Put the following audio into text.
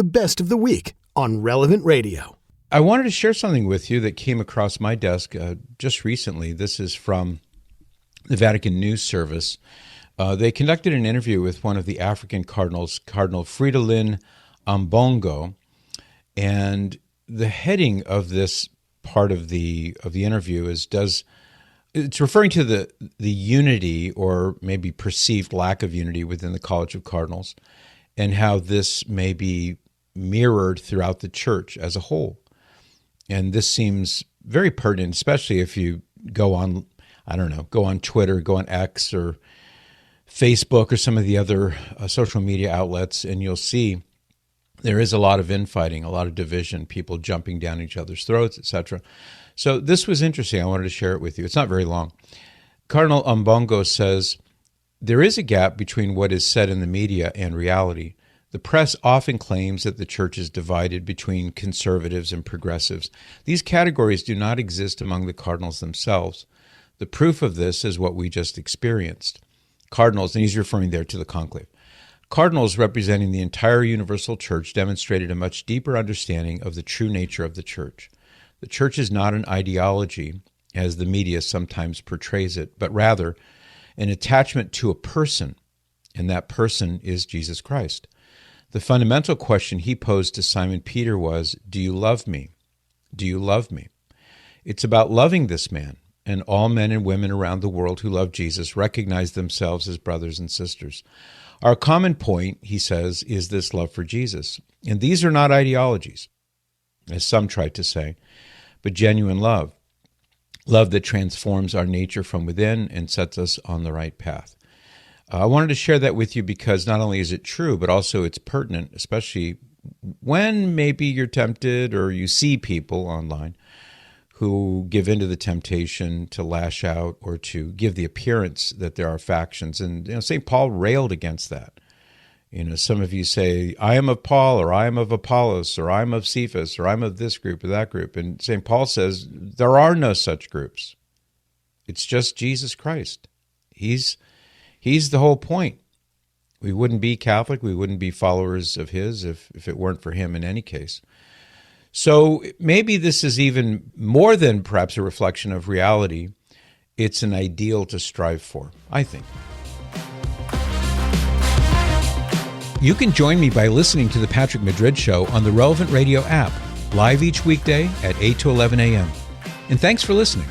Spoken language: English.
the best of the week on Relevant Radio. I wanted to share something with you that came across my desk just recently. This is from the Vatican News Service. They conducted an interview with one of the African cardinals, Cardinal Fridolin Ambongo, and the heading of this part of the interview it's referring to the unity, or maybe perceived lack of unity, within the College of Cardinals, and how this may be mirrored throughout the church as a whole. And this seems very pertinent, especially if you go on Twitter, go on X or Facebook or some of the other social media outlets, and you'll see there is a lot of infighting, a lot of division, people jumping down each other's throats, etc. So this was interesting. I wanted to share it with you. It's not very long. Cardinal Ambongo says, there is a gap between what is said in the media and reality. The press often claims that the church is divided between conservatives and progressives. These categories do not exist among the cardinals themselves. The proof of this is what we just experienced. Cardinals, and he's referring there to the conclave, cardinals representing the entire universal church demonstrated a much deeper understanding of the true nature of the church. The church is not an ideology, as the media sometimes portrays it, but rather an attachment to a person, and that person is Jesus Christ. The fundamental question he posed to Simon Peter was, do you love me? Do you love me? It's about loving this man, and all men and women around the world who love Jesus recognize themselves as brothers and sisters. Our common point, he says, is this love for Jesus. And these are not ideologies, as some try to say, but genuine love. Love that transforms our nature from within and sets us on the right path. I wanted to share that with you because not only is it true, but also it's pertinent, especially when maybe you're tempted or you see people online who give into the temptation to lash out or to give the appearance that there are factions. And St. Paul railed against that. Some of you say, I am of Paul, or I am of Apollos, or I am of Cephas, or I'm of this group or that group. And St. Paul says, there are no such groups. It's just Jesus Christ. He's the whole point. We wouldn't be Catholic, we wouldn't be followers of his if it weren't for him in any case. So maybe this is even more than perhaps a reflection of reality. It's an ideal to strive for, I think. You can join me by listening to The Patrick Madrid Show on the Relevant Radio app, live each weekday at 8 to 11 a.m. And thanks for listening.